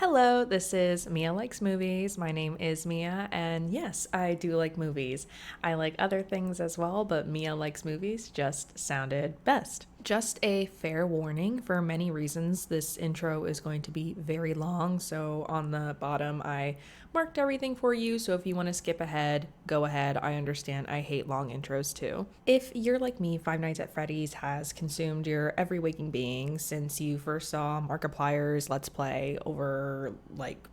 Hello, this is Mia Likes Movies. My name is Mia, and yes, I do like movies. I like other things as well, but Mia Likes Movies just sounded best. Just a fair warning, for many reasons, this intro is going to be very long, so on the bottom I marked everything for you, so if you want to skip ahead, go ahead. I understand I hate long intros too. If you're like me, Five Nights at Freddy's has consumed your every waking being since you first saw Markiplier's Let's Play over like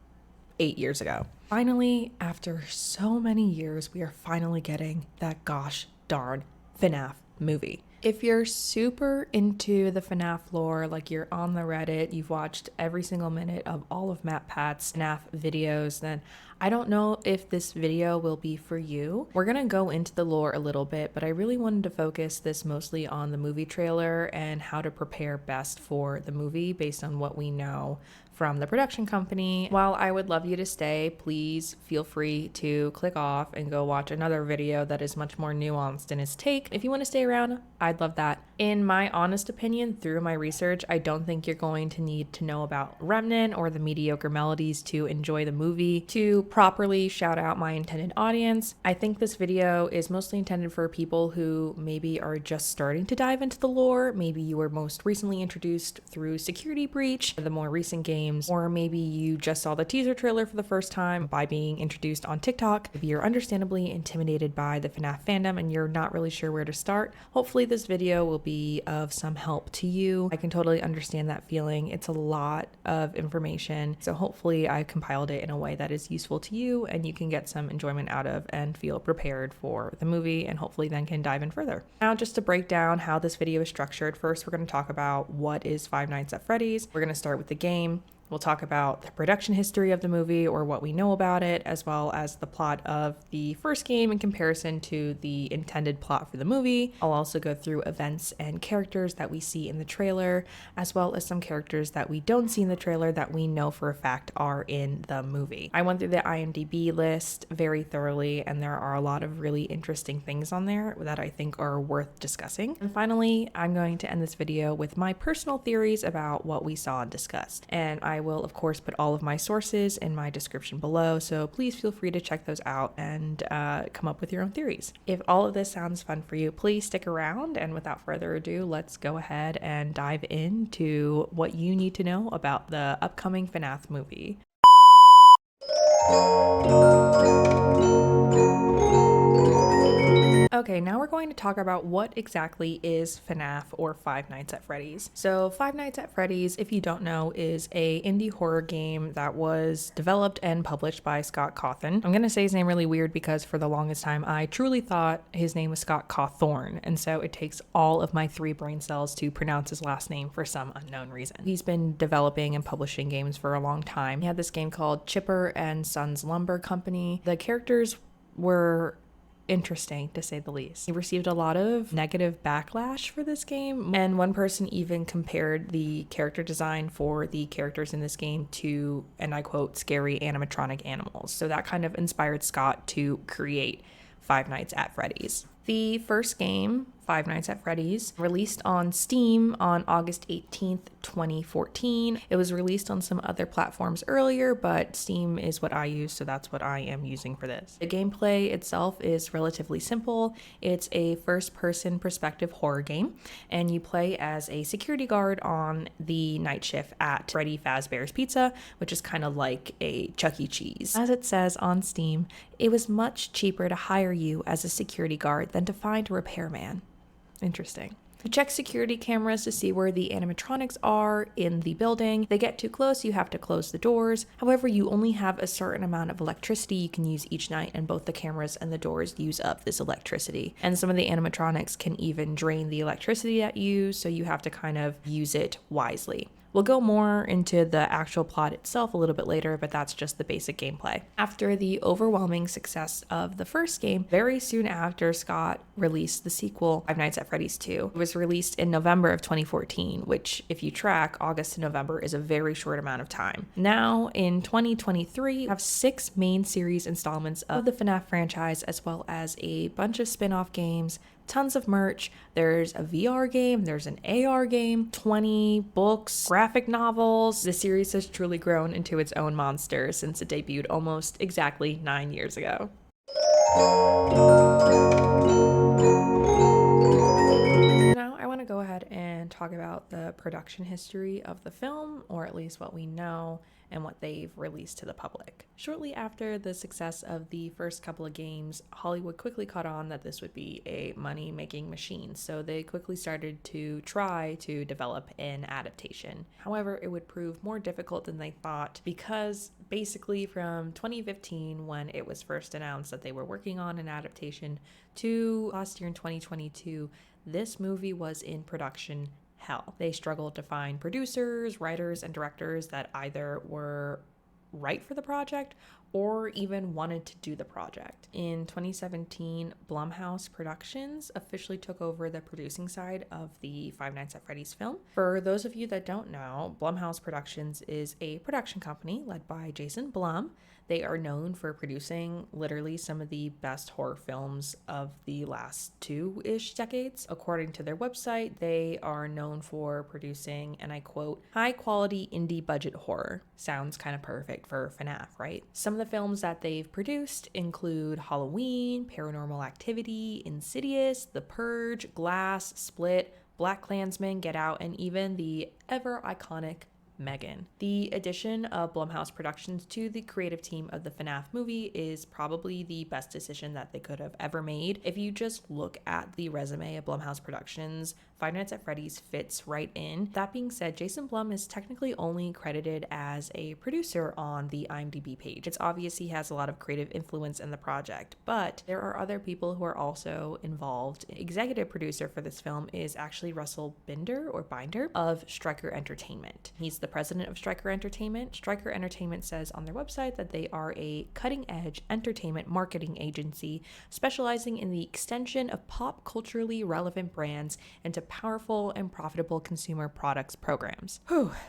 8 years ago. Finally, after so many years, we are finally getting that gosh darn FNAF movie. If you're super into the FNAF lore, like you're on the Reddit, you've watched every single minute of all of MatPat's FNAF videos, then I don't know if this video will be for you. We're gonna go into the lore a little bit, but I really wanted to focus this mostly on the movie trailer and how to prepare best for the movie based on what we know from the production company. While I would love you to stay, please feel free to click off and go watch another video that is much more nuanced in its take. If you want to stay around, I'd love that. In my honest opinion, through my research, I don't think you're going to need to know about Remnant or the mediocre melodies to enjoy the movie. To properly shout out my intended audience, I think this video is mostly intended for people who maybe are just starting to dive into the lore. Maybe you were most recently introduced through Security Breach, the more recent game, or maybe you just saw the teaser trailer for the first time by being introduced on TikTok. If you're understandably intimidated by the FNAF fandom and you're not really sure where to start, hopefully this video will be of some help to you. I can totally understand that feeling. It's a lot of information, so hopefully I compiled it in a way that is useful to you and you can get some enjoyment out of and feel prepared for the movie, and hopefully then can dive in further. Now, just to break down how this video is structured, first we're going to talk about what is Five Nights at Freddy's. We're going to start with the game. We'll talk about the production history of the movie or what we know about it, as well as the plot of the first game in comparison to the intended plot for the movie. I'll also go through events and characters that we see in the trailer, as well as some characters that we don't see in the trailer that we know for a fact are in the movie. I went through the IMDb list very thoroughly, and there are a lot of really interesting things on there that I think are worth discussing. And finally, I'm going to end this video with my personal theories about what we saw and discussed. And I will, of course, put all of my sources in my description below, so please feel free to check those out and come up with your own theories. If all of this sounds fun for you, please stick around, and without further ado, let's go ahead and dive into what you need to know about the upcoming FNAF movie. Okay, now we're going to talk about what exactly is FNAF or Five Nights at Freddy's. So Five Nights at Freddy's, if you don't know, is a indie horror game that was developed and published by Scott Cawthon. I'm gonna say his name really weird because for the longest time I truly thought his name was Scott Cawthorn, and so it takes all of my 3 brain cells to pronounce his last name for some unknown reason. He's been developing and publishing games for a long time. He had this game called Chipper and Sons Lumber Company. The characters were interesting, to say the least. He received a lot of negative backlash for this game, and one person even compared the character design for the characters in this game to, and I quote, scary animatronic animals. So that kind of inspired Scott to create Five Nights at Freddy's. The first game, Five Nights at Freddy's, released on Steam on August 18th, 2014. It was released on some other platforms earlier, but Steam is what I use, so that's what I am using for this. The gameplay itself is relatively simple. It's a first-person perspective horror game, and you play as a security guard on the night shift at Freddy Fazbear's Pizza, which is kind of like a Chuck E. Cheese. As it says on Steam, it was much cheaper to hire you as a security guard than to find a repairman. Interesting. You check security cameras to see where the animatronics are in the building. If they get too close, you have to close the doors. However, you only have a certain amount of electricity you can use each night, and both the cameras and the doors use up this electricity. And some of the animatronics can even drain the electricity at you, so you have to kind of use it wisely. We'll go more into the actual plot itself a little bit later, but that's just the basic gameplay. After the overwhelming success of the first game, very soon after, Scott released the sequel, Five Nights at Freddy's 2. It was released in November of 2014, which, if you track, August to November is a very short amount of time. Now, in 2023, we have 6 main series installments of the FNAF franchise, as well as a bunch of spin-off games, Tons of merch. There's a VR game, there's an AR game, 20 books, graphic novels. The series has truly grown into its own monster since it debuted almost exactly 9 years ago. Now, I want to go ahead and talk about the production history of the film, or at least what we know and what they've released to the public. Shortly after the success of the first couple of games, Hollywood quickly caught on that this would be a money-making machine, so they quickly started to try to develop an adaptation. However, it would prove more difficult than they thought because basically from 2015, when it was first announced that they were working on an adaptation, to last year in 2022, this movie was in production hell. They struggled to find producers, writers, and directors that either were right for the project or even wanted to do the project. In 2017, Blumhouse Productions officially took over the producing side of the Five Nights at Freddy's film. For those of you that don't know, Blumhouse Productions is a production company led by Jason Blum. They are known for producing literally some of the best horror films of the last 2-ish decades. According to their website, they are known for producing, and I quote, high quality indie budget horror. Sounds kind of perfect for FNAF, right? Some of the films that they've produced include Halloween, Paranormal Activity, Insidious, The Purge, Glass, Split, BlacKkKlansman, Get Out, and even the ever iconic Megan. The addition of Blumhouse Productions to the creative team of the FNAF movie is probably the best decision that they could have ever made. If you just look at the resume of Blumhouse Productions, Five Nights at Freddy's fits right in. That being said, Jason Blum is technically only credited as a producer on the IMDb page. It's obvious he has a lot of creative influence in the project, but there are other people who are also involved. Executive producer for this film is actually Russell Binder of Stryker Entertainment. He's the president of Stryker Entertainment. Stryker Entertainment says on their website that they are a cutting-edge entertainment marketing agency specializing in the extension of pop culturally relevant brands into powerful and profitable consumer products programs.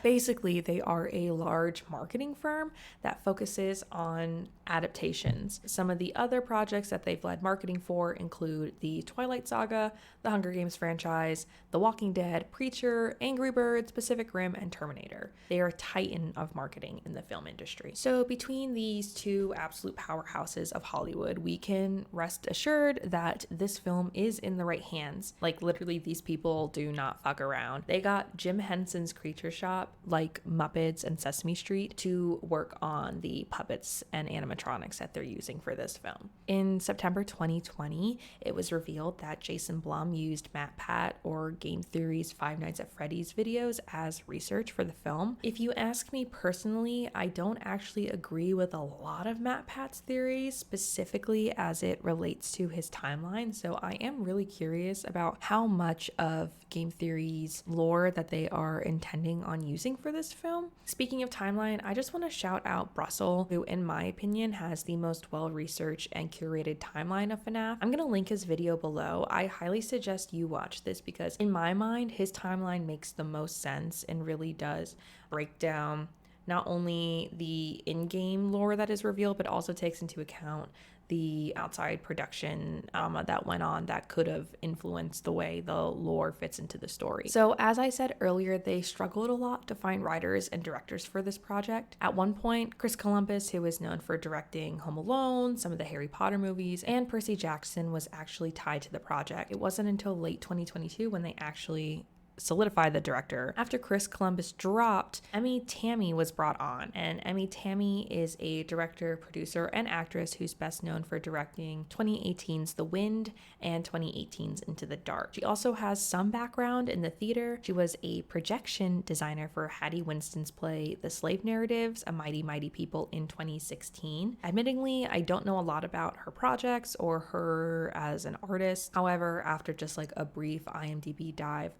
Basically, they are a large marketing firm that focuses on adaptations. Some of the other projects that they've led marketing for include the Twilight Saga, the Hunger Games franchise, The Walking Dead, Preacher, Angry Birds, Pacific Rim, and Terminator. They are a titan of marketing in the film industry. So between these two absolute powerhouses of Hollywood, we can rest assured that this film is in the right hands. Like literally, these people do not fuck around. They got Jim Henson's Creature Shop, like Muppets and Sesame Street, to work on the puppets and animatronics that they're using for this film. In September 2020, it was revealed that Jason Blum used MatPat, or GameTheory's Five Nights at Freddy's videos, as research for the film. If you ask me personally, I don't actually agree with a lot of MatPat's theories, specifically as it relates to his timeline, so I am really curious about how much of GameTheory's lore that they are intending on using for this film. Speaking of timeline, I just want to shout out Brussel, who in my opinion has the most well-researched and curated timeline of FNAF. I'm going to link his video below. I highly suggest you watch this because in my mind, his timeline makes the most sense and really does break down not only the in-game lore that is revealed, but also takes into account the outside production that went on that could have influenced the way the lore fits into the story. So as I said earlier, they struggled a lot to find writers and directors for this project. At one point, Chris Columbus, who is known for directing Home Alone, some of the Harry Potter movies, and Percy Jackson was actually tied to the project. It wasn't until late 2022 when they actually solidify the director. After Chris Columbus dropped, Emmy Tammy was brought on, and Emmy Tammy is a director, producer, and actress who's best known for directing 2018's The Wind and 2018's Into the Dark. She also has some background in the theater. She was a projection designer for Hattie Winston's play The Slave Narratives, A Mighty Mighty People in 2016. Admittingly, I don't know a lot about her projects or her as an artist. However, after just like a brief IMDb dive,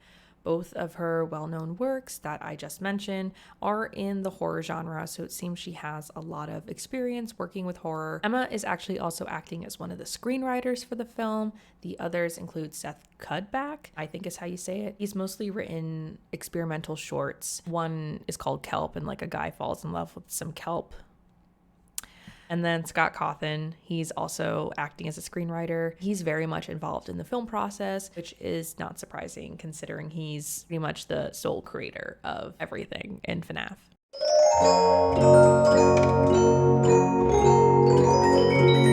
both of her well-known works that I just mentioned are in the horror genre, so it seems she has a lot of experience working with horror. Emma is actually also acting as one of the screenwriters for the film. The others include Seth Cudback, I think is how you say it. He's mostly written experimental shorts. One is called Kelp, and like a guy falls in love with some kelp. And then Scott Cawthon, he's also acting as a screenwriter. He's very much involved in the film process, which is not surprising considering he's pretty much the sole creator of everything in FNAF.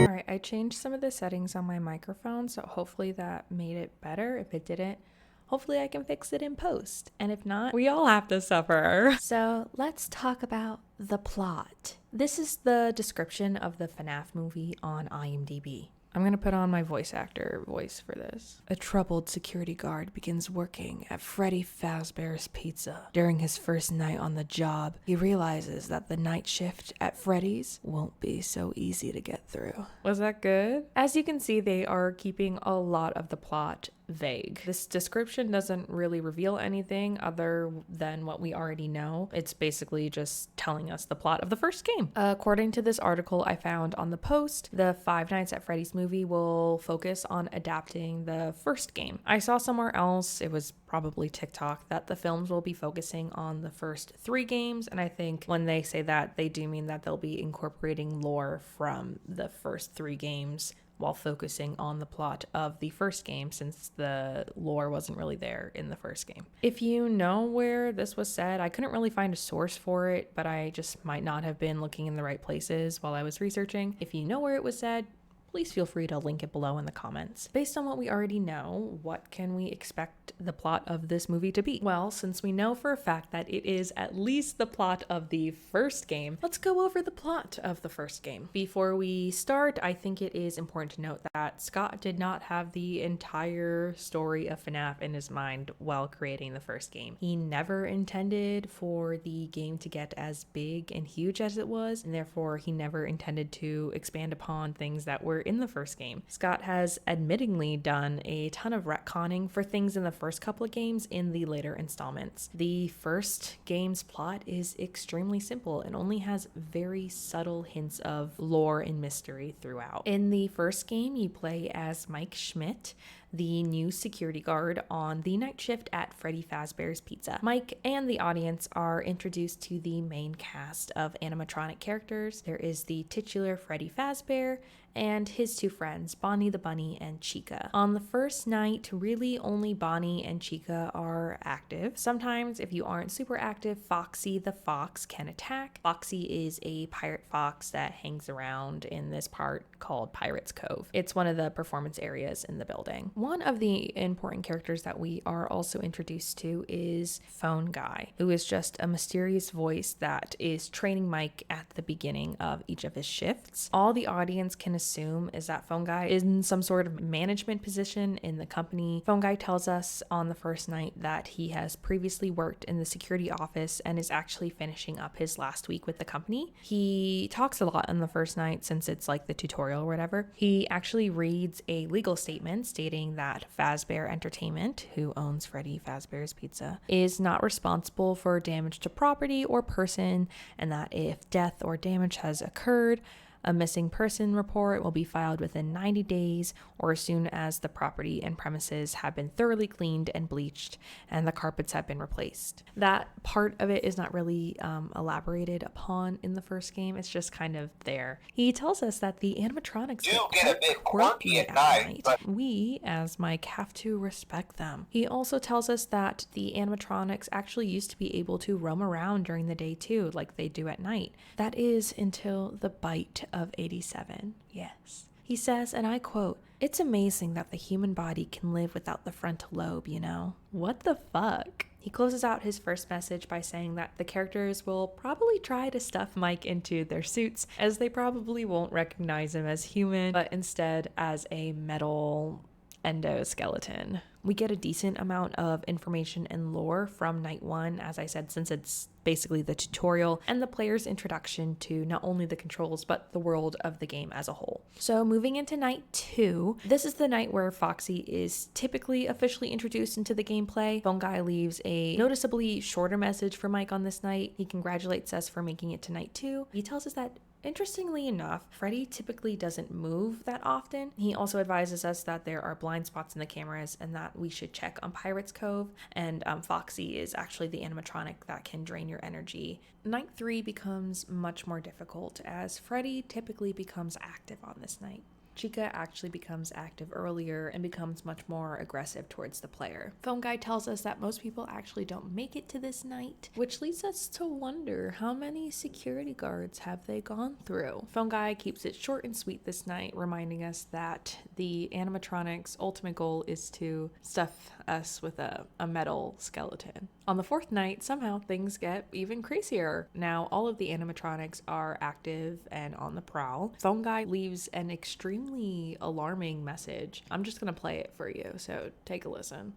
Alright, I changed some of the settings on my microphone, so hopefully that made it better. If it didn't, hopefully I can fix it in post. And if not, we all have to suffer. So let's talk about the plot. This is the description of the FNAF movie on IMDb. I'm gonna put on my voice actor voice for this. A troubled security guard begins working at Freddy Fazbear's Pizza. During his first night on the job, he realizes that the night shift at Freddy's won't be so easy to get through. Was that good? As you can see, they are keeping a lot of the plot vague. This description doesn't really reveal anything other than what we already know. It's basically just telling us the plot of the first game. According to this article I found on the Post, the Five Nights at Freddy's movie will focus on adapting the first game. I saw somewhere else, it was probably TikTok, that the films will be focusing on the first 3 games, and I think when they say that, they do mean that they'll be incorporating lore from the first 3 games while focusing on the plot of the first game, since the lore wasn't really there in the first game. If you know where this was said, I couldn't really find a source for it, but I just might not have been looking in the right places while I was researching. If you know where it was said, please feel free to link it below in the comments. Based on what we already know, what can we expect the plot of this movie to be? Well, since we know for a fact that it is at least the plot of the first game, let's go over the plot of the first game. Before we start, I think it is important to note that Scott did not have the entire story of FNAF in his mind while creating the first game. He never intended for the game to get as big and huge as it was, and therefore he never intended to expand upon things that were in the first game. Scott has admittingly done a ton of retconning for things in the first couple of games in the later installments. The first game's plot is extremely simple and only has very subtle hints of lore and mystery throughout. In the first game, you play as Mike Schmidt, the new security guard on the night shift at Freddy Fazbear's Pizza. Mike and the audience are introduced to the main cast of animatronic characters. There is the titular Freddy Fazbear and his 2 friends, Bonnie the Bunny and Chica. On the first night, really only Bonnie and Chica are active. Sometimes, if you aren't super active, Foxy the Fox can attack. Foxy is a pirate fox that hangs around in this part called Pirate's Cove. It's one of the performance areas in the building. One of the important characters that we are also introduced to is Phone Guy, who is just a mysterious voice that is training Mike at the beginning of each of his shifts. All the audience can assume is that Phone Guy is in some sort of management position in the company. Phone Guy tells us on the first night that he has previously worked in the security office and is actually finishing up his last week with the company. He talks a lot on the first night since it's like the tutorial or whatever. He actually reads a legal statement stating that Fazbear Entertainment, who owns Freddy Fazbear's Pizza, is not responsible for damage to property or person, and that if death or damage has occurred, a missing person report will be filed within 90 days or as soon as the property and premises have been thoroughly cleaned and bleached and the carpets have been replaced. That part of it is not really elaborated upon in the first game. It's just kind of there. He tells us that the animatronics get a bit quirky at night. But we, as Mike, have to respect them. He also tells us that the animatronics actually used to be able to roam around during the day too, like they do at night. That is until the bite of 87. Yes. He says, and I quote, "It's amazing that the human body can live without the frontal lobe, you know? What the fuck?" He closes out his first message by saying that the characters will probably try to stuff Mike into their suits, as they probably won't recognize him as human, but instead as a metal endoskeleton. We get a decent amount of information and lore from night 1, as I said, since it's basically the tutorial and the player's introduction to not only the controls, but the world of the game as a whole. So moving into night 2, this is the night where Foxy is typically officially introduced into the gameplay. Phone Guy leaves a noticeably shorter message for Mike on this night. He congratulates us for making it to night 2. He tells us that Interestingly enough, Freddy typically doesn't move that often. He also advises us that there are blind spots in the cameras and that we should check on Pirate's Cove, and Foxy is actually the animatronic that can drain your energy. Night 3 becomes much more difficult as Freddy typically becomes active on this night. Chica actually becomes active earlier and becomes much more aggressive towards the player. Phone Guy tells us that most people actually don't make it to this night, which leads us to wonder how many security guards have they gone through. Phone Guy keeps it short and sweet this night, reminding us that the animatronic's ultimate goal is to stuff us with a metal skeleton. On the 4th night, somehow things get even crazier. Now all of the animatronics are active and on the prowl. Phone Guy leaves an extremely alarming message. I'm just gonna play it for you, so take a listen.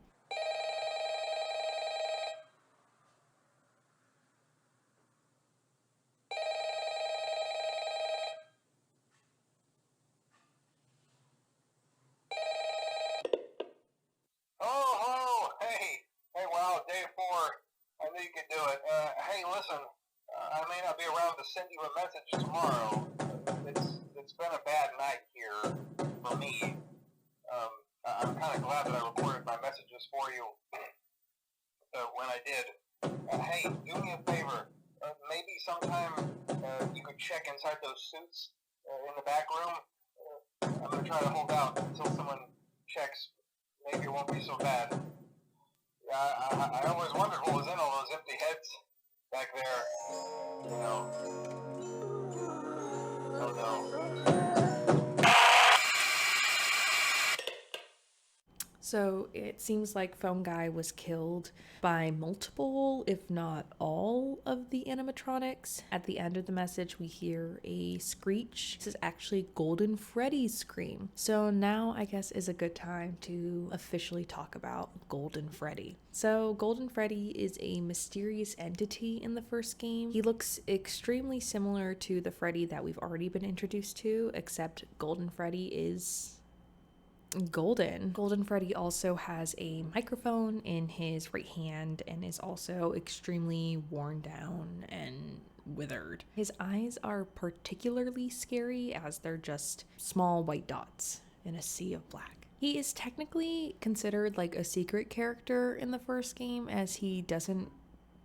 Oh, hey, wow, day 4. I knew you could do it. Hey, listen, I may not be around to send you a message tomorrow. It's been a bad night here for me. I'm kind of glad that I recorded my messages for you when I did. Hey, do me a favor. Maybe sometime you could check inside those suits in the back room. I'm going to try to hold out until someone checks. Maybe it won't be so bad. I always wondered what was in all those empty heads back there. You know. Oh no. So it seems like Phone Guy was killed by multiple, if not all, of the animatronics. At the end of the message, we hear a screech. This is actually Golden Freddy's scream. So now I guess is a good time to officially talk about Golden Freddy. So Golden Freddy is a mysterious entity in the first game. He looks extremely similar to the Freddy that we've already been introduced to, except Golden Freddy is golden. Golden Freddy also has a microphone in his right hand and is also extremely worn down and withered. His eyes are particularly scary as they're just small white dots in a sea of black. He is technically considered like a secret character in the first game as he doesn't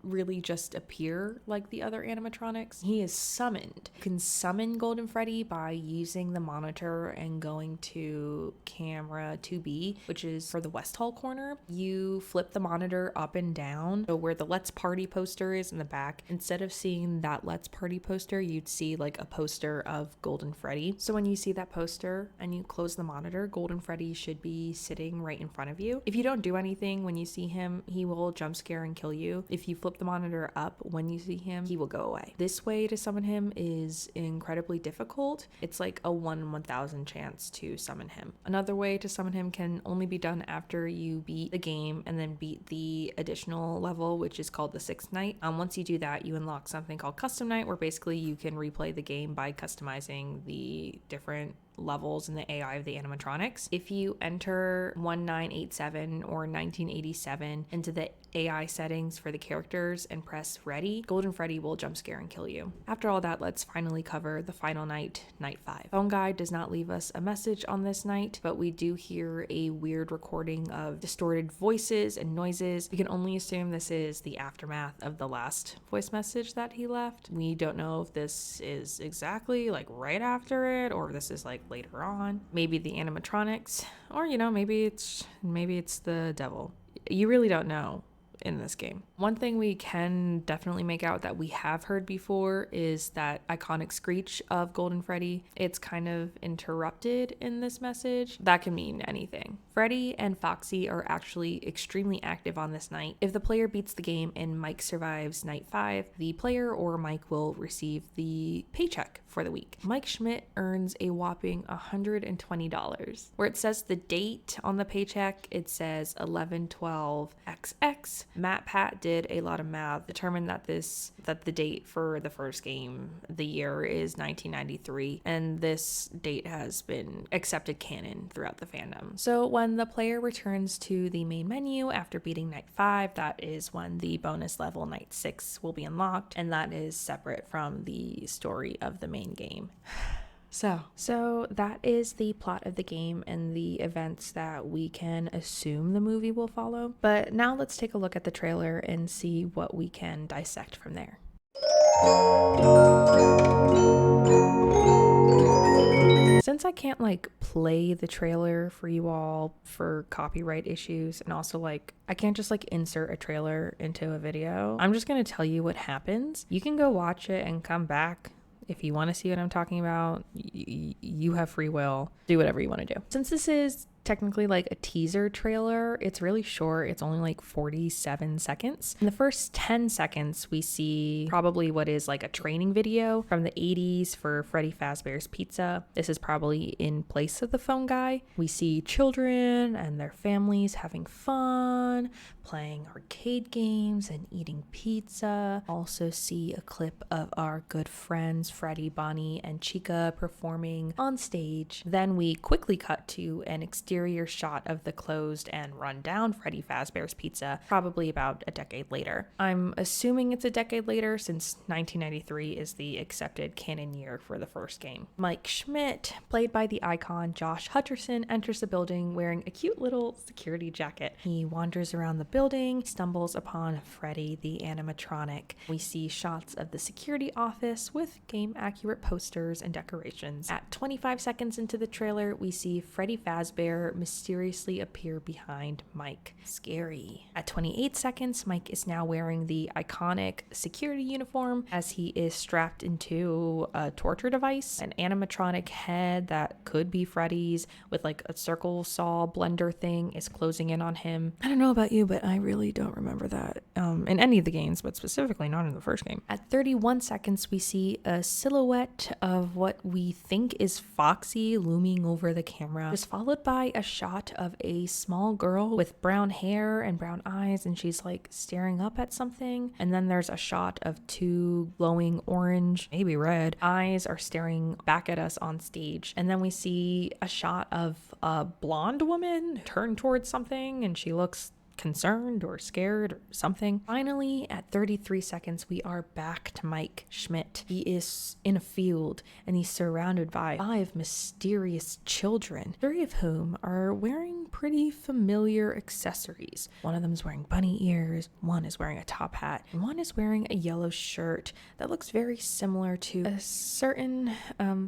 really just appear like the other animatronics. He is summoned. You can summon Golden Freddy by using the monitor and going to camera 2B, which is for the West Hall corner. You flip the monitor up and down. So where the Let's Party poster is in the back, instead of seeing that Let's Party poster, you'd see like a poster of Golden Freddy. So when you see that poster and you close the monitor, Golden Freddy should be sitting right in front of you. If you don't do anything when you see him, he will jump scare and kill you. If you flip the monitor up when you see him, he will go away. This way to summon him is incredibly difficult. It's like a 1 in 1,000 chance to summon him. Another way to summon him can only be done after you beat the game and then beat the additional level, which is called the 6th night. Once you do that, you unlock something called Custom Night, where basically you can replay the game by customizing the different levels in the AI of the animatronics. If you enter 1987 or 1987 into the AI settings for the characters and press ready, Golden Freddy will jump scare and kill you. After all that, let's finally cover the final night, night 5. Phone Guy does not leave us a message on this night, but we do hear a weird recording of distorted voices and noises. We can only assume this is the aftermath of the last voice message that he left. We don't know if this is exactly like right after it or if this is like later on. Maybe the animatronics, or maybe it's the devil. You really don't know in this game. One thing we can definitely make out that we have heard before is that iconic screech of Golden Freddy. It's kind of interrupted in this message. That can mean anything. Freddy and Foxy are actually extremely active on this night. If the player beats the game and Mike survives night 5, the player or Mike will receive the paycheck for the week. Mike Schmidt earns a whopping $120. Where it says the date on the paycheck, it says 11/12/XX. MatPat did a lot of math, determined that the date for the first game, the year is 1993, and this date has been accepted canon throughout the fandom. So when the player returns to the main menu after beating night 5, that is when the bonus level night 6 will be unlocked, and that is separate from the story of the main main game. So that is the plot of the game and the events that we can assume the movie will follow. But now let's take a look at the trailer and see what we can dissect from there. Since I can't play the trailer for you all for copyright issues, and also I can't just insert a trailer into a video, I'm just gonna tell you what happens. You can go watch it and come back. If you want to see what I'm talking about, you have free will. Do whatever you want to do. Since this is technically a teaser trailer, it's really short. It's only 47 seconds. In the first 10 seconds, we see probably what is a training video from the 80s for Freddy Fazbear's Pizza. This is probably in place of the phone guy. We see children and their families having fun, playing arcade games and eating pizza. Also see a clip of our good friends Freddy, Bonnie, and Chica performing on stage. Then we quickly cut to an exterior shot of the closed and run down Freddy Fazbear's Pizza, probably about a decade later. I'm assuming it's a decade later since 1993 is the accepted canon year for the first game. Mike Schmidt, played by the icon Josh Hutcherson, enters the building wearing a cute little security jacket. He wanders around the building, stumbles upon Freddy the animatronic. We see shots of the security office with game-accurate posters and decorations. At 25 seconds into the trailer, we see Freddy Fazbear mysteriously appear behind Mike. Scary. At 28 seconds, Mike is now wearing the iconic security uniform as he is strapped into a torture device. An animatronic head that could be Freddy's with a circle saw blender thing is closing in on him. I don't know about you, but I really don't remember that in any of the games, but specifically not in the first game. At 31 seconds, we see a silhouette of what we think is Foxy looming over the camera, just followed by a shot of a small girl with brown hair and brown eyes, and she's staring up at something. And then there's a shot of two glowing orange, maybe red, eyes are staring back at us on stage. And then we see a shot of a blonde woman turn towards something, and she looks concerned or scared or something. Finally, at 33 seconds, we are back to Mike Schmidt. He is in a field and he's surrounded by 5 mysterious children, 3 of whom are wearing pretty familiar accessories. One of them is wearing bunny ears, one is wearing a top hat, and one is wearing a yellow shirt that looks very similar to a certain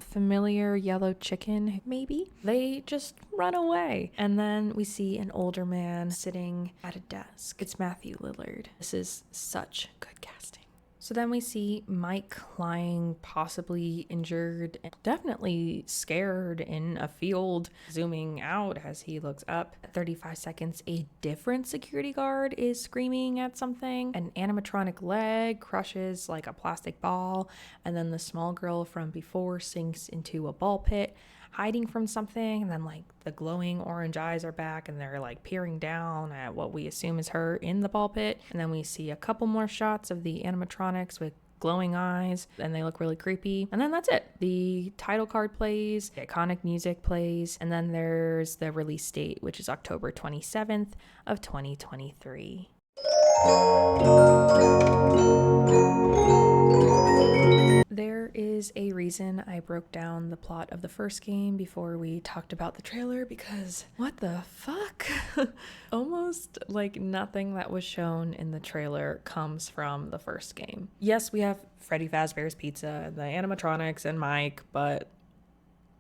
familiar yellow chicken, maybe. They just run away. And then we see an older man sitting at a desk. It's Matthew Lillard. This is such good casting. So then we see Mike lying, possibly injured, and definitely scared in a field, zooming out as he looks up. At 35 seconds, a different security guard is screaming at something. An animatronic leg crushes a plastic ball, and then the small girl from before sinks into a ball pit, hiding from something. And then the glowing orange eyes are back and they're peering down at what we assume is her in the ball pit. And then we see a couple more shots of the animatronics with glowing eyes and they look really creepy. And then that's it. The title card plays, the iconic music plays, and then there's the release date, which is October 27th of 2023. There is a reason I broke down the plot of the first game before we talked about the trailer, because what the fuck? Almost nothing that was shown in the trailer comes from the first game. Yes, we have Freddy Fazbear's Pizza, the animatronics, and Mike, but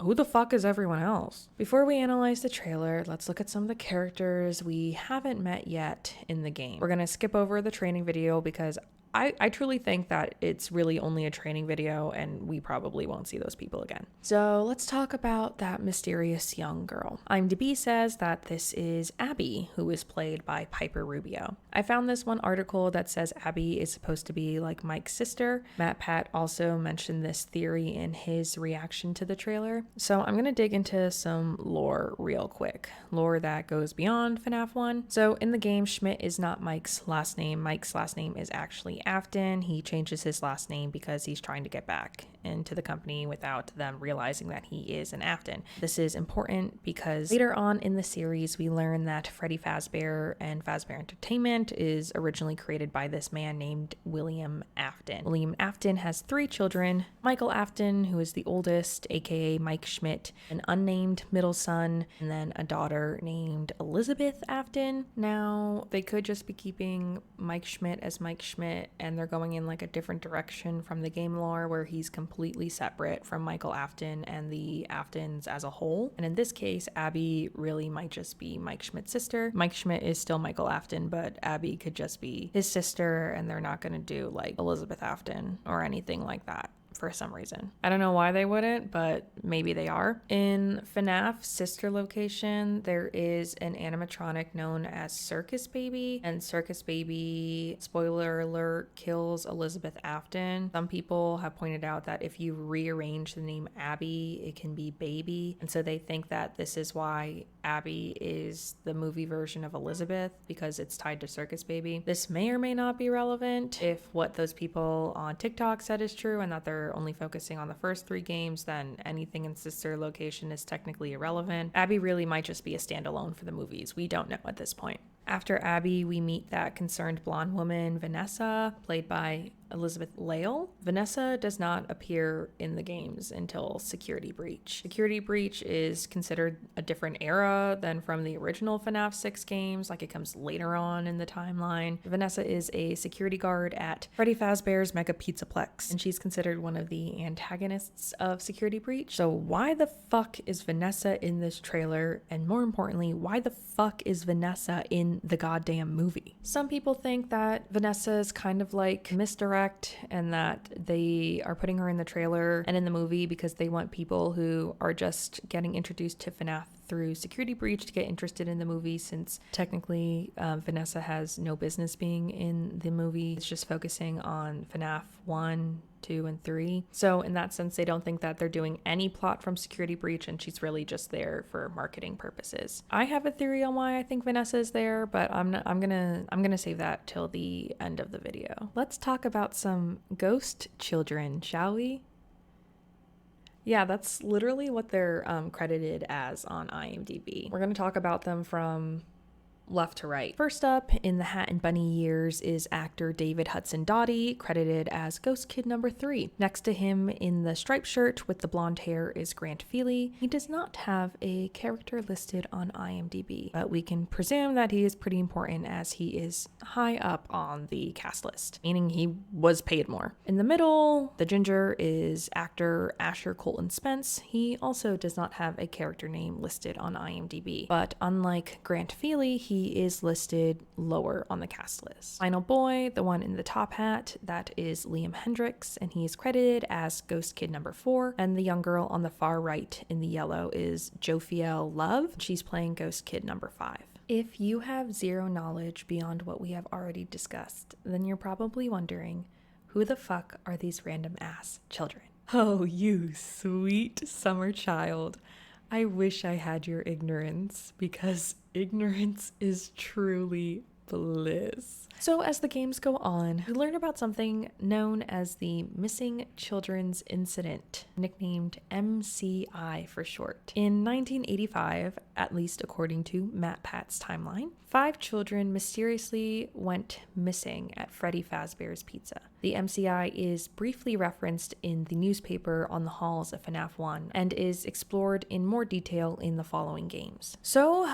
who the fuck is everyone else? Before we analyze the trailer, let's look at some of the characters we haven't met yet in the game. We're gonna skip over the training video because I truly think that it's really only a training video and we probably won't see those people again. So let's talk about that mysterious young girl. IMDb says that this is Abby, who is played by Piper Rubio. I found this one article that says Abby is supposed to be Mike's sister. MatPat also mentioned this theory in his reaction to the trailer. So I'm gonna dig into some lore real quick. Lore that goes beyond FNAF 1. So in the game, Schmidt is not Mike's last name. Mike's last name is actually Afton, he changes his last name because he's trying to get back into the company without them realizing that he is an Afton. This is important because later on in the series, we learn that Freddy Fazbear and Fazbear Entertainment is originally created by this man named William Afton. William Afton has 3 children: Michael Afton, who is the oldest, aka Mike Schmidt, an unnamed middle son, and then a daughter named Elizabeth Afton. Now, they could just be keeping Mike Schmidt as Mike Schmidt, and they're going in like a different direction from the game lore where he's completely separate from Michael Afton and the Aftons as a whole. And in this case, Abby really might just be Mike Schmidt's sister. Mike Schmidt is still Michael Afton, but Abby could just be his sister, and they're not going to do like Elizabeth Afton or anything like that for some reason. I don't know why they wouldn't, but maybe they are. In FNAF Sister Location, there is an animatronic known as Circus Baby, and Circus Baby, spoiler alert, kills Elizabeth Afton. Some people have pointed out that if you rearrange the name Abby, it can be Baby, and so they think that this is why Abby is the movie version of Elizabeth, because it's tied to Circus Baby. This may or may not be relevant. If what those people on TikTok said is true and that they're only focusing on the first 3 games, then anything in Sister Location is technically irrelevant. Abby really might just be a standalone for the movies. We don't know at this point. After Abby, we meet that concerned blonde woman, Vanessa, played by Elizabeth Lale. Vanessa does not appear in the games until Security Breach. Security Breach is considered a different era than from the original FNAF 6 games, like it comes later on in the timeline. Vanessa is a security guard at Freddy Fazbear's Mega Pizzaplex, and she's considered one of the antagonists of Security Breach. So why the fuck is Vanessa in this trailer? And more importantly, why the fuck is Vanessa in the goddamn movie? Some people think that Vanessa is kind of like misdirect, and that they are putting her in the trailer and in the movie because they want people who are just getting introduced to FNAF through Security Breach to get interested in the movie, since technically Vanessa has no business being in the movie. It's just focusing on FNAF 1, 2, and 3. So in that sense, they don't think that they're doing any plot from Security Breach, and she's really just there for marketing purposes. I have a theory on why I think Vanessa is there, but I'm gonna save that till the end of the video. Let's talk about some ghost children, shall we? Yeah, that's literally what they're credited as on IMDb. We're going to talk about them from left to right. First up, in the Hat and Bunny years, is actor David Hudson Doughty, credited as Ghost Kid number 3. Next to him in the striped shirt with the blonde hair is Grant Feely. He does not have a character listed on IMDb, but we can presume that he is pretty important as he is high up on the cast list, meaning he was paid more. In the middle, the ginger, is actor Asher Colton Spence. He also does not have a character name listed on IMDb, but unlike Grant Feely, he is listed lower on the cast list. Final boy, the one in the top hat, that is Liam Hendricks, and he is credited as Ghost Kid number 4. And the young girl on the far right in the yellow is Jophiel Love. She's playing Ghost Kid number 5. If you have zero knowledge beyond what we have already discussed, then you're probably wondering, who the fuck are these random ass children? Oh, you sweet summer child. I wish I had your ignorance, because ignorance is truly bliss. So as the games go on, we learn about something known as the Missing Children's Incident, nicknamed MCI for short. In 1985, at least according to MatPat's timeline, 5 children mysteriously went missing at Freddy Fazbear's Pizza. The MCI is briefly referenced in the newspaper on the halls of FNAF 1 and is explored in more detail in the following games. So,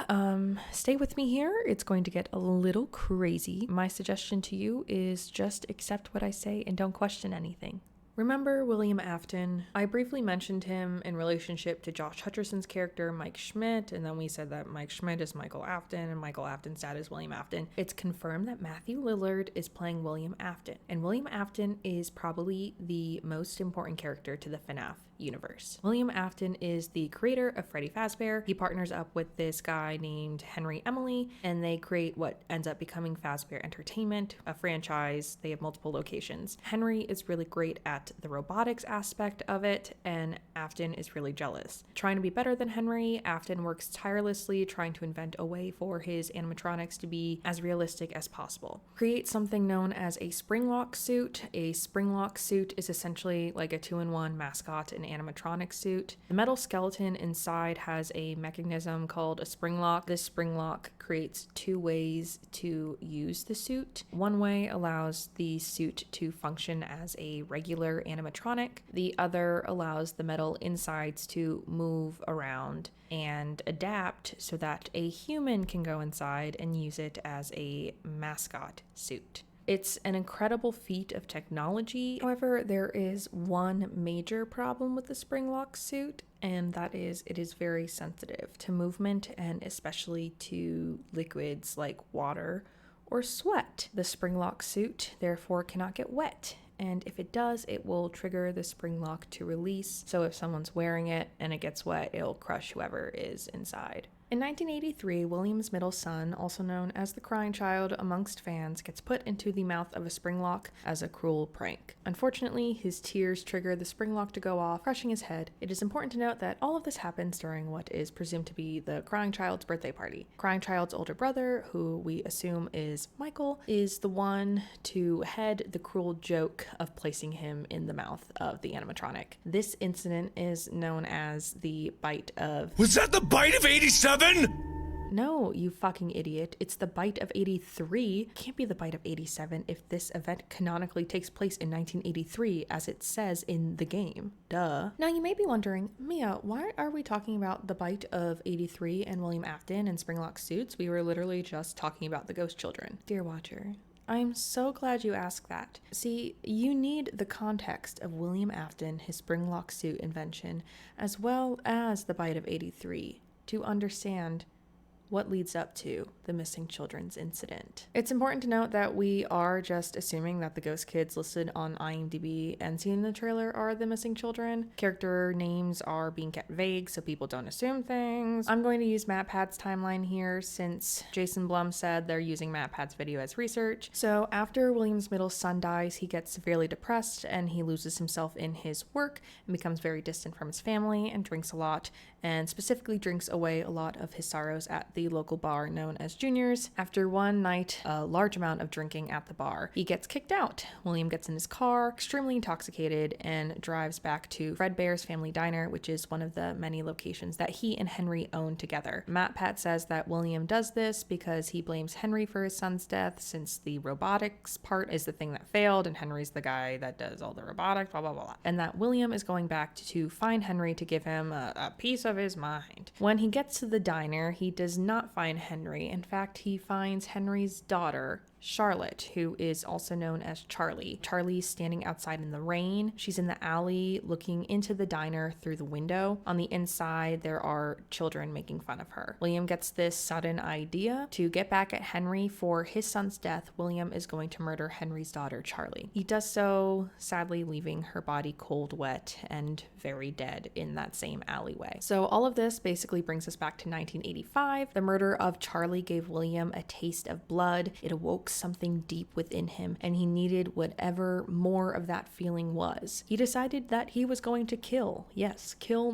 stay with me here. It's going to get a little crazy. My suggestion to you is just accept what I say and don't question anything. Remember William Afton? I briefly mentioned him in relationship to Josh Hutcherson's character, Mike Schmidt, and then we said that Mike Schmidt is Michael Afton and Michael Afton's dad is William Afton. It's confirmed that Matthew Lillard is playing William Afton, and William Afton is probably the most important character to the FNAF universe. William Afton is the creator of Freddy Fazbear. He partners up with this guy named Henry Emily, and they create what ends up becoming Fazbear Entertainment, a franchise. They have multiple locations. Henry is really great at at the robotics aspect of it, and Afton is really jealous. Trying to be better than Henry, Afton works tirelessly trying to invent a way for his animatronics to be as realistic as possible. Create something known as a springlock suit. A springlock suit is essentially like a two-in-one mascot and animatronic suit. The metal skeleton inside has a mechanism called a springlock. This springlock creates two ways to use the suit. One way allows the suit to function as a regular animatronic. The other allows the metal insides to move around and adapt so that a human can go inside and use it as a mascot suit. It's an incredible feat of technology. However, there is one major problem with the springlock suit, and that is it is very sensitive to movement and especially to liquids like water or sweat. The springlock suit therefore cannot get wet, and if it does, it will trigger the springlock to release. So if someone's wearing it and it gets wet, it'll crush whoever is inside. In 1983, William's middle son, also known as the crying child amongst fans, gets put into the mouth of a springlock as a cruel prank. Unfortunately, his tears trigger the springlock to go off, crushing his head. It is important to note that all of this happens during what is presumed to be the crying child's birthday party. Crying child's older brother, who we assume is Michael, is the one to head the cruel joke of placing him in the mouth of the animatronic. This incident is known as the bite of... Was that the bite of 87? No, you fucking idiot. It's the bite of 83. It can't be the bite of 87 if this event canonically takes place in 1983, as it says in the game. Duh. Now you may be wondering, Mia, why are we talking about the bite of 83 and William Afton and springlock suits? We were literally just talking about the ghost children. Dear watcher, I'm so glad you asked that. See, you need the context of William Afton, his springlock suit invention, as well as the bite of 83. To understand what leads up to the missing children's incident. It's important to note that we are just assuming that the ghost kids listed on IMDb and seen in the trailer are the missing children. Character names are being kept vague so people don't assume things. I'm going to use MatPat's timeline here since Jason Blum said they're using MatPat's video as research. So after William's middle son dies, he gets severely depressed and he loses himself in his work and becomes very distant from his family and drinks a lot, and specifically drinks away a lot of his sorrows at the local bar known as Junior's. After one night, a large amount of drinking at the bar, he gets kicked out. William gets in his car, extremely intoxicated, and drives back to Fredbear's Family Diner, which is one of the many locations that he and Henry own together. MatPat says that William does this because he blames Henry for his son's death, since the robotics part is the thing that failed, and Henry's the guy that does all the robotics, blah, blah, blah. And that William is going back to find Henry to give him a piece of his mind. When he gets to the diner, he does not find Henry. In fact, he finds Henry's daughter, Charlotte, who is also known as Charlie. Charlie's standing outside in the rain. She's in the alley looking into the diner through the window. On the inside, there are children making fun of her. William gets this sudden idea to get back at Henry for his son's death. William is going to murder Henry's daughter, Charlie. He does so, sadly leaving her body cold, wet, and very dead in that same alleyway. So all of this basically brings us back to 1985. The murder of Charlie gave William a taste of blood. It awoke something deep within him, and he needed whatever more of that feeling was. He decided that he was going to kill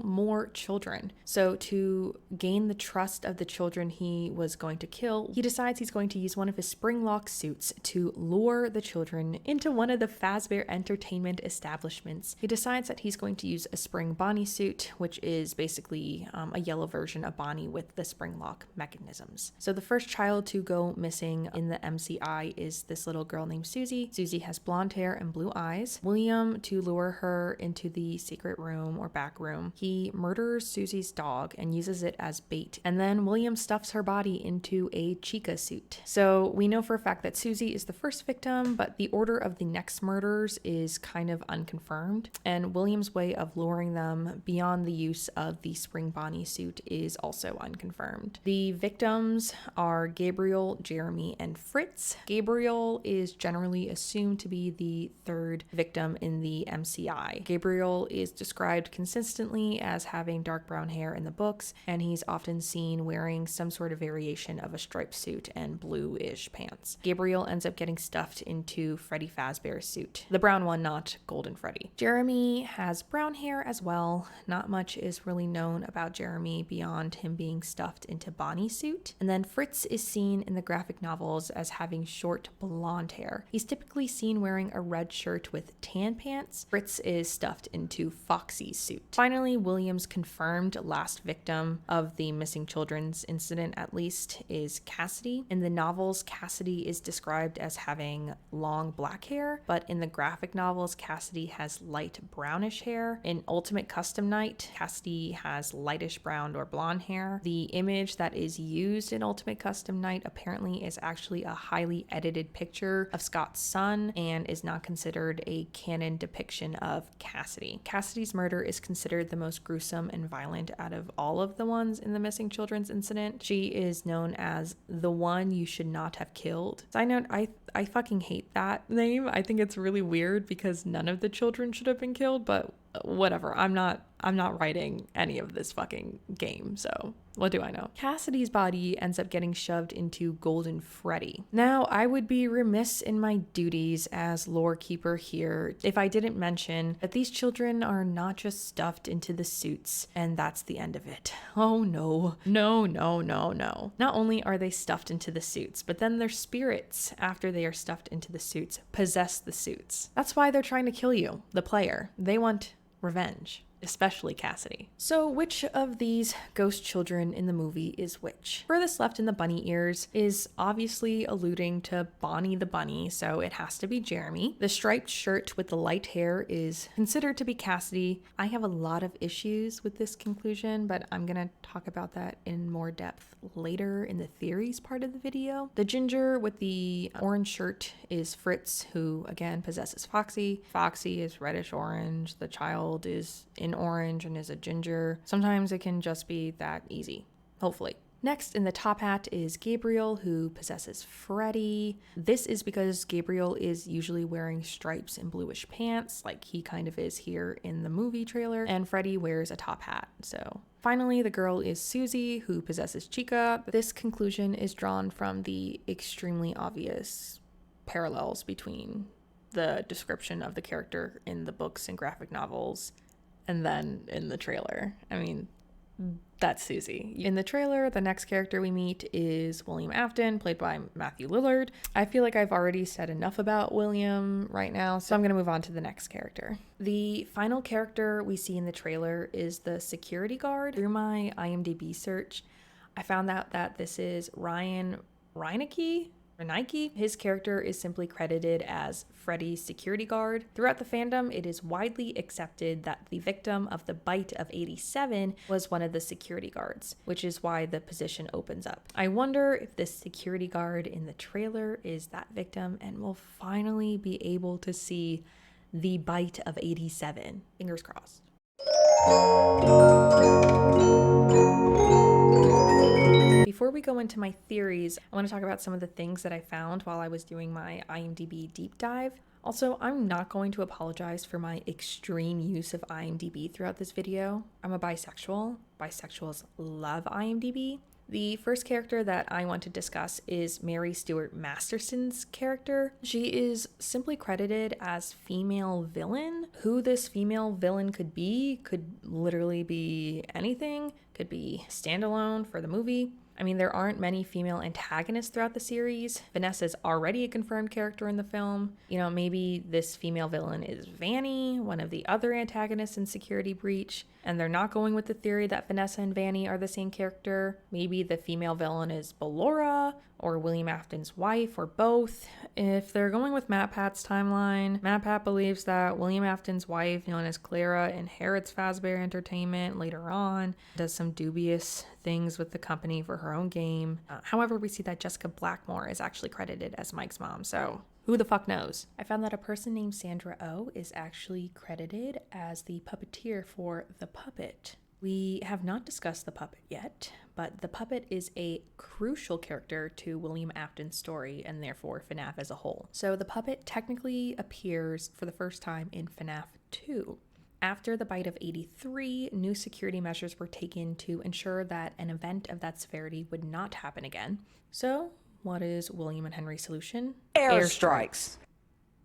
more children. So to gain the trust of the children he was going to kill, he decides he's going to use one of his springlock suits to lure the children into one of the Fazbear Entertainment establishments. He decides that he's going to use a spring Bonnie suit, which is basically a yellow version of Bonnie with the springlock mechanisms. So the first child to go missing in the MCI is this little girl named Susie. Susie has blonde hair and blue eyes. William, to lure her into the secret room or back room, he murders Susie's dog and uses it as bait. And then William stuffs her body into a Chica suit. So we know for a fact that Susie is the first victim, but the order of the next murders is kind of unconfirmed. And William's way of luring them beyond the use of the spring Bonnie suit is also unconfirmed. The victims are Gabriel, Jeremy, and Fritz. Gabriel is generally assumed to be the third victim in the MCI. Gabriel is described consistently as having dark brown hair in the books, and he's often seen wearing some sort of variation of a striped suit and bluish pants. Gabriel ends up getting stuffed into Freddy Fazbear's suit. The brown one, not Golden Freddy. Jeremy has brown hair as well. Not much is really known about Jeremy beyond him being stuffed into Bonnie's suit. And then Fritz is seen in the graphic novels as having short blonde hair. He's typically seen wearing a red shirt with tan pants. Fritz is stuffed into Foxy's suit. Finally, William's confirmed last victim of the missing children's incident, at least, is Cassidy. In the novels, Cassidy is described as having long black hair, but in the graphic novels, Cassidy has light brownish hair. In Ultimate Custom Night, Cassidy has lightish brown or blonde hair. The image that is used in Ultimate Custom Night apparently is actually a highly edited picture of Scott's son and is not considered a canon depiction of Cassidy. Cassidy's murder is considered the most gruesome and violent out of all of the ones in the missing children's incident. She is known as the one you should not have killed. Side note, I fucking hate that name. I think it's really weird because none of the children should have been killed, but whatever. I'm not writing any of this fucking game, so what do I know? Cassidy's body ends up getting shoved into Golden Freddy. Now, I would be remiss in my duties as lore keeper here if I didn't mention that these children are not just stuffed into the suits and that's the end of it. Oh no. No. Not only are they stuffed into the suits, but then their spirits, after they are stuffed into the suits, possess the suits. That's why they're trying to kill you, the player. They want revenge, especially Cassidy. So which of these ghost children in the movie is which? Furthest left in the bunny ears is obviously alluding to Bonnie the bunny, so it has to be Jeremy. The striped shirt with the light hair is considered to be Cassidy. I have a lot of issues with this conclusion, but I'm gonna talk about that in more depth later in the theories part of the video. The ginger with the orange shirt is Fritz, who again possesses Foxy. Foxy is reddish orange. The child is in orange and is a ginger. Sometimes it can just be that easy, hopefully. Next in the top hat is Gabriel, who possesses Freddy. This is because Gabriel is usually wearing stripes and bluish pants, like he kind of is here in the movie trailer, and Freddy wears a top hat, so. Finally, the girl is Susie, who possesses Chica. This conclusion is drawn from the extremely obvious parallels between the description of the character in the books and graphic novels and then in the trailer. I mean, that's Susie. In the trailer, the next character we meet is William Afton, played by Matthew Lillard. I feel like I've already said enough about William right now, so I'm going to move on to the next character. The final character we see in the trailer is the security guard. Through my IMDb search, I found out that this is Ryan Reinecke. His character is simply credited as Freddy's security guard. Throughout the fandom, it is widely accepted that the victim of the bite of 87 was one of the security guards, which is why the position opens up. I wonder if this security guard in the trailer is that victim and we'll finally be able to see the bite of 87. Fingers crossed. Before we go into my theories, I want to talk about some of the things that I found while I was doing my IMDb deep dive. Also, I'm not going to apologize for my extreme use of IMDb throughout this video. I'm a bisexual. Bisexuals love IMDb. The first character that I want to discuss is Mary Stuart Masterson's character. She is simply credited as female villain. Who this female villain could literally be anything. Could be standalone for the movie. I mean, there aren't many female antagonists throughout the series. Vanessa's already a confirmed character in the film. You know, maybe this female villain is Vanny, one of the other antagonists in Security Breach, and they're not going with the theory that Vanessa and Vanny are the same character. Maybe the female villain is Ballora or William Afton's wife or both. If they're going with MatPat's timeline, MatPat believes that William Afton's wife, known as Clara, inherits Fazbear Entertainment later on, does some dubious things with the company for her own game. However, we see that Jessica Blackmore is actually credited as Mike's mom, so who the fuck knows? I found that a person named Sandra Oh is actually credited as the puppeteer for The Puppet. We have not discussed the puppet yet, but the puppet is a crucial character to William Afton's story and therefore FNAF as a whole. So the puppet technically appears for the first time in FNAF 2. After the bite of 83, new security measures were taken to ensure that an event of that severity would not happen again. So, what is William and Henry's solution? Airstrikes.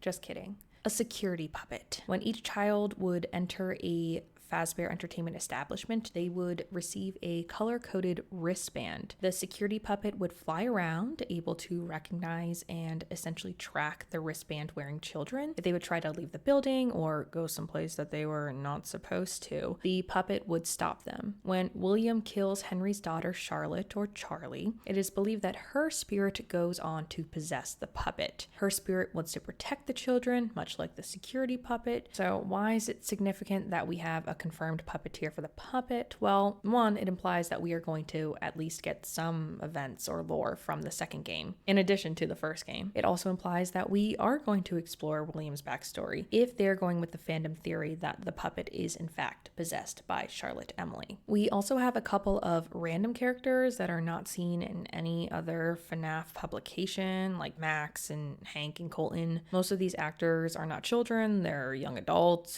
Just kidding. A security puppet. When each child would enter a Fazbear Entertainment establishment, they would receive a color-coded wristband. The security puppet would fly around, able to recognize and essentially track the wristband-wearing children. If they would try to leave the building or go someplace that they were not supposed to, the puppet would stop them. When William kills Henry's daughter Charlotte, or Charlie, it is believed that her spirit goes on to possess the puppet. Her spirit wants to protect the children, much like the security puppet. So why is it significant that we have a confirmed puppeteer for the puppet? Well, one, it implies that we are going to at least get some events or lore from the second game, in addition to the first game. It also implies that we are going to explore William's backstory if they're going with the fandom theory that the puppet is in fact possessed by Charlotte Emily. We also have a couple of random characters that are not seen in any other FNAF publication, like Max and Hank and Colton. Most of these actors are not children, they're young adults.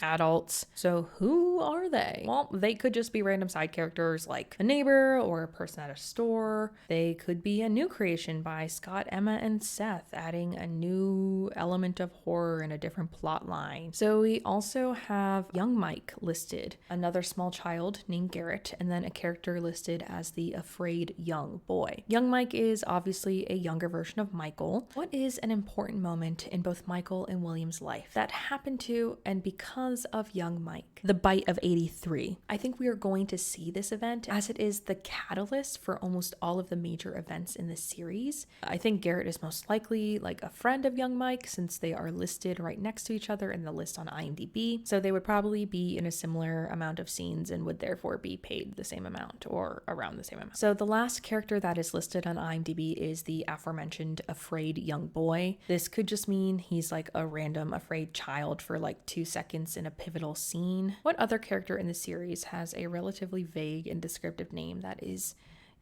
So who are they? Well, they could just be random side characters like a neighbor or a person at a store. They could be a new creation by Scott, Emma, and Seth, adding a new element of horror and a different plot line. So we also have young Mike listed, another small child named Garrett, and then a character listed as the afraid young boy. Young Mike is obviously a younger version of Michael. What is an important moment in both Michael and William's life that happened to and because of young Mike? The bite of 83. I think we are going to see this event as it is the catalyst for almost all of the major events in the series. I think Garrett is most likely like a friend of young Mike since they are listed right next to each other in the list on IMDb. So they would probably be in a similar amount of scenes and would therefore be paid the same amount or around the same amount. So the last character that is listed on IMDb is the aforementioned afraid young boy. This could just mean he's like a random afraid child for like 2 seconds in a pivotal scene. What other character in the series has a relatively vague and descriptive name that is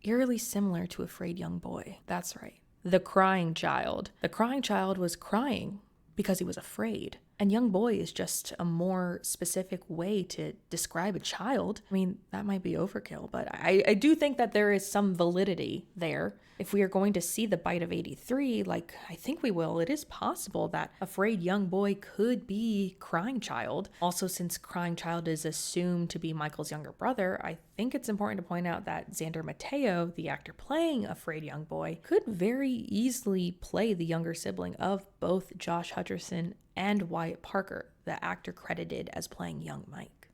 eerily similar to afraid young boy? That's right. The crying child. The crying child was crying because he was afraid. And young boy is just a more specific way to describe a child. I mean, that might be overkill, but I do think that there is some validity there. If we are going to see the bite of 83, like I think we will, it is possible that afraid young boy could be crying child. Also, since crying child is assumed to be Michael's younger brother, I think it's important to point out that Xander Mateo, the actor playing afraid young boy, could very easily play the younger sibling of both Josh Hutcherson and Wyatt Parker, the actor credited as playing young Mike.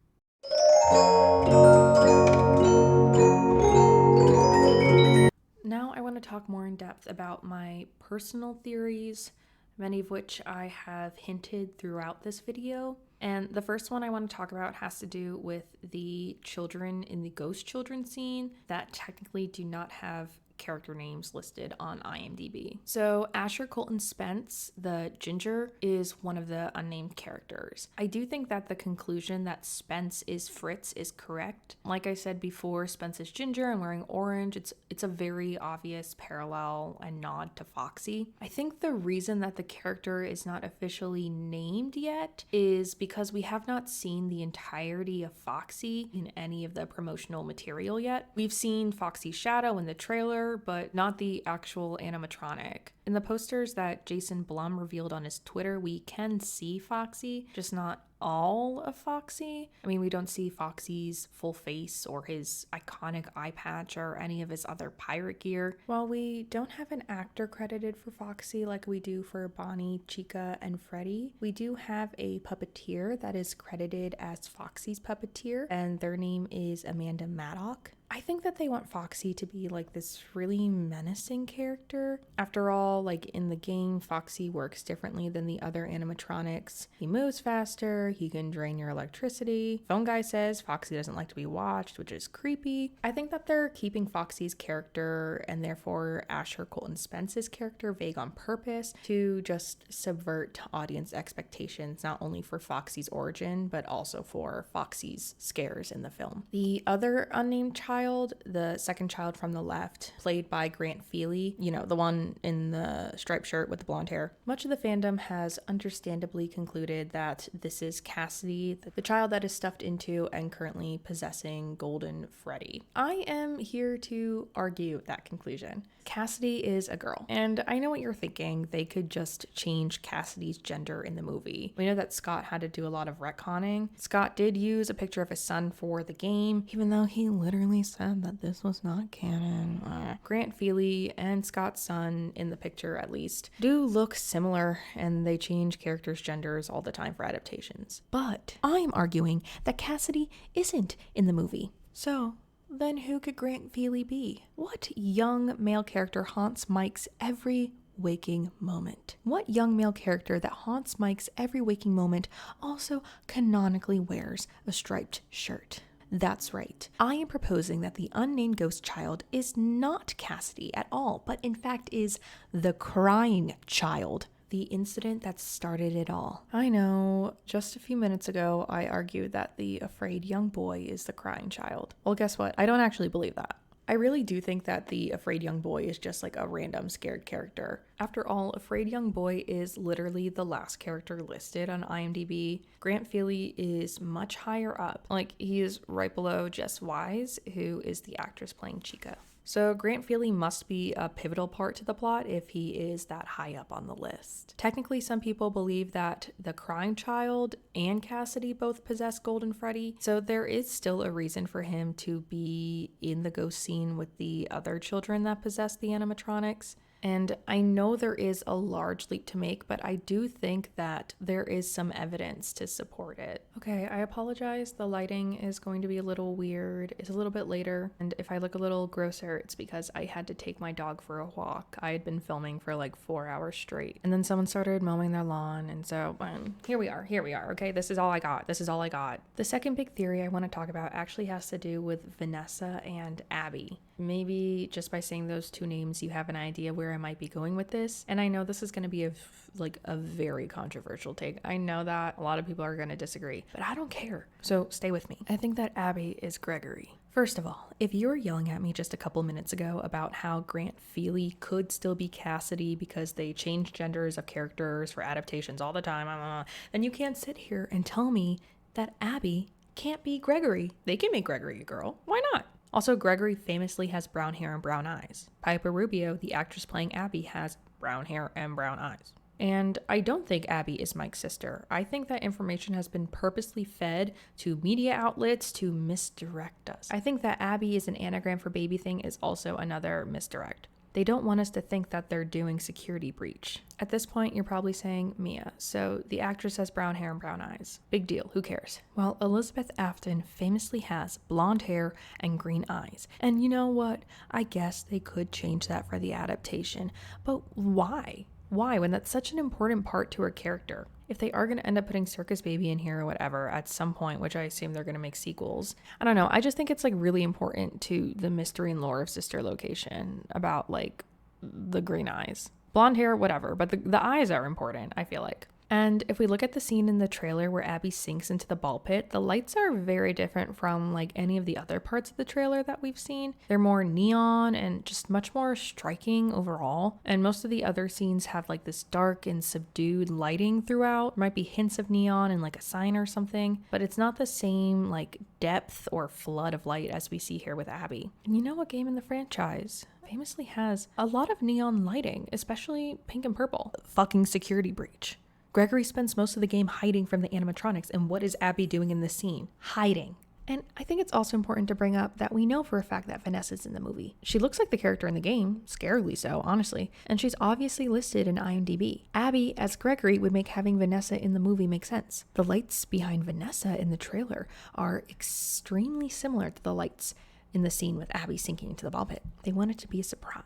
Now I want to talk more in depth about my personal theories, many of which I have hinted throughout this video. And the first one I want to talk about has to do with the children in the ghost children scene that technically do not have character names listed on IMDb. So Asher Colton Spence, the ginger, is one of the unnamed characters. I do think that the conclusion that Spence is Fritz is correct. Like I said before, Spence is ginger and wearing orange. It's a very obvious parallel and nod to Foxy. I think the reason that the character is not officially named yet is because we have not seen the entirety of Foxy in any of the promotional material yet. We've seen Foxy's shadow in the trailer, but not the actual animatronic. In the posters that Jason Blum revealed on his Twitter, we can see Foxy, just not all of Foxy. I mean, we don't see Foxy's full face or his iconic eye patch or any of his other pirate gear. While we don't have an actor credited for Foxy like we do for Bonnie, Chica, and Freddy, we do have a puppeteer that is credited as Foxy's puppeteer, and their name is Amanda Maddock. I think that they want Foxy to be like this really menacing character. After all, like in the game, Foxy works differently than the other animatronics. He moves faster, he can drain your electricity. Phone guy says Foxy doesn't like to be watched, which is creepy. I think that they're keeping Foxy's character and therefore Asher Colton Spence's character vague on purpose to just subvert audience expectations, not only for Foxy's origin, but also for Foxy's scares in the film. The other unnamed child, the second child from the left, played by Grant Feely, you know, the one in the striped shirt with the blonde hair. Much of the fandom has understandably concluded that this is Cassidy, the child that is stuffed into and currently possessing Golden Freddy. I am here to argue that conclusion. Cassidy is a girl, and I know what you're thinking. They could just change Cassidy's gender in the movie. We know that Scott had to do a lot of retconning. Scott did use a picture of his son for the game, even though he literally said that this was not canon. Grant Feely and Scott's son, in the picture at least, do look similar, and they change characters' genders all the time for adaptations. But I'm arguing that Cassidy isn't in the movie. So then who could Grant Feely be? What young male character haunts Mike's every waking moment? What young male character that haunts Mike's every waking moment also canonically wears a striped shirt? That's right. I am proposing that the unnamed ghost child is not Cassidy at all, but in fact is the crying child. The incident that started it all. I know, just a few minutes ago, I argued that the afraid young boy is the crying child. Well, guess what? I don't actually believe that. I really do think that the afraid young boy is just like a random scared character. After all, afraid young boy is literally the last character listed on IMDb. Grant Feely is much higher up. Like, he is right below Jess Wise, who is the actress playing Chica. So Grant Feely must be a pivotal part to the plot if he is that high up on the list. Technically, some people believe that the crying child and Cassidy both possess Golden Freddy, so there is still a reason for him to be in the ghost scene with the other children that possess the animatronics. And I know there is a large leap to make, but I do think that there is some evidence to support it. Okay, I apologize. The lighting is going to be a little weird. It's a little bit later, and if I look a little grosser, it's because I had to take my dog for a walk. I had been filming for like 4 hours straight, and then someone started mowing their lawn, and so here we are. Okay, this is all I got. The second big theory I want to talk about actually has to do with Vanessa and Abby. Maybe just by saying those two names, you have an idea where I might be going with this. And I know this is going to be a very controversial take. I know that a lot of people are going to disagree, but I don't care. So stay with me. I think that Abby is Gregory. First of all, if you were yelling at me just a couple minutes ago about how Grant Feely could still be Cassidy because they change genders of characters for adaptations all the time, then you can't sit here and tell me that Abby can't be Gregory. They can make Gregory a girl. Why not? Also, Gregory famously has brown hair and brown eyes. Piper Rubio, the actress playing Abby, has brown hair and brown eyes. And I don't think Abby is Mike's sister. I think that information has been purposely fed to media outlets to misdirect us. I think that Abby is an anagram for baby thing is also another misdirect. They don't want us to think that they're doing security breach. At this point, you're probably saying, Mia, so the actress has brown hair and brown eyes. Big deal, who cares? Well, Elizabeth Afton famously has blonde hair and green eyes. And you know what? I guess they could change that for the adaptation. But why? Why, when that's such an important part to her character? If they are going to end up putting Circus Baby in here or whatever at some point, which I assume they're going to make sequels, I don't know. I just think it's like really important to the mystery and lore of Sister Location about like the green eyes. Blonde hair, whatever, but the eyes are important, I feel like. And if we look at the scene in the trailer where Abby sinks into the ball pit, the lights are very different from like any of the other parts of the trailer that we've seen. They're more neon and just much more striking overall. And most of the other scenes have like this dark and subdued lighting throughout. There might be hints of neon and like a sign or something, but it's not the same like depth or flood of light as we see here with Abby. And you know what game in the franchise famously has a lot of neon lighting, especially pink and purple? Fucking Security Breach. Gregory spends most of the game hiding from the animatronics, and what is Abby doing in this scene? Hiding. And I think it's also important to bring up that we know for a fact that Vanessa's in the movie. She looks like the character in the game, scarily so, honestly, and she's obviously listed in IMDb. Abby, as Gregory, would make having Vanessa in the movie make sense. The lights behind Vanessa in the trailer are extremely similar to the lights in the scene with Abby sinking into the ball pit. They want it to be a surprise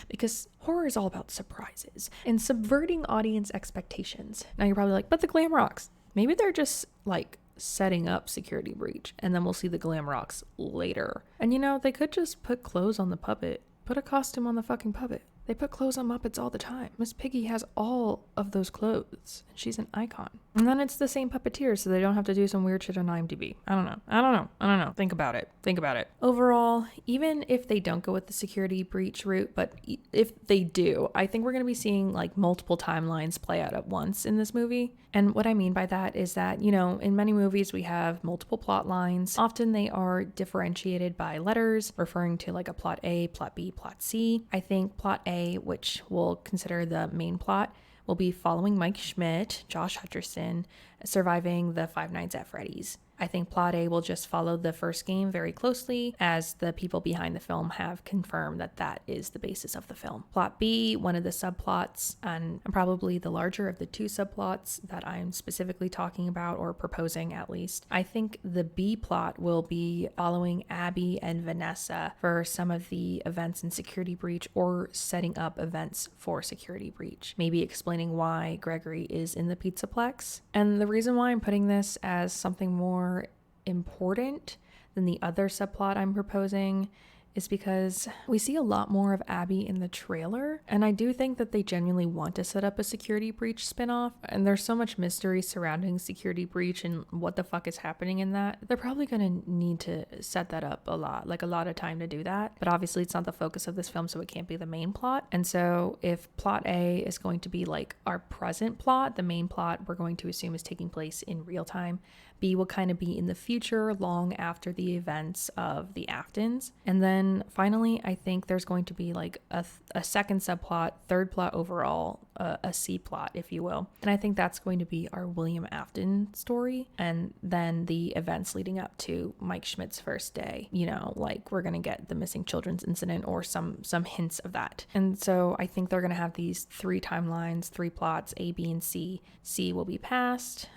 because horror is all about surprises and subverting audience expectations. Now you're probably like, but the glam rocks. Maybe they're just like setting up security breach and then we'll see the glam rocks later. And you know, they could just put clothes on the puppet, put a costume on the fucking puppet. They put clothes on Muppets all the time. Miss Piggy has all of those clothes. She's an icon. And then it's the same puppeteer, so they don't have to do some weird shit on IMDb. I don't know. Think about it. Overall, even if they don't go with the security breach route, but if they do, I think we're going to be seeing like multiple timelines play out at once in this movie. And what I mean by that is that, you know, in many movies we have multiple plot lines. Often they are differentiated by letters, referring to like a plot A, plot B, plot C. I think plot A, which we'll consider the main plot, will be following Mike Schmidt, Josh Hutcherson, surviving the Five Nights at Freddy's. I think plot A will just follow the first game very closely, as the people behind the film have confirmed that that is the basis of the film. Plot B, one of the subplots, and probably the larger of the two subplots that I'm specifically talking about, or proposing at least. I think the B plot will be following Abby and Vanessa for some of the events in Security Breach, or setting up events for Security Breach. Maybe explaining why Gregory is in the Pizzaplex. And the reason why I'm putting this as something more important than the other subplot I'm proposing is because we see a lot more of Abby in the trailer, and I do think that they genuinely want to set up a Security Breach spinoff, and there's so much mystery surrounding Security Breach and what the fuck is happening in that. They're probably gonna need to set that up a lot of time to do that, but obviously it's not the focus of this film, so it can't be the main plot. And so if plot A is going to be like our present plot, the main plot we're going to assume is taking place in real time. B will kind of be in the future, long after the events of the Aftons. And then finally, I think there's going to be like a second subplot, third plot overall, a C plot, if you will. And I think that's going to be our William Afton story. And then the events leading up to Mike Schmidt's first day. You know, like we're going to get the missing children's incident or some hints of that. And so I think they're going to have these three timelines, three plots, A, B, and C. C will be past,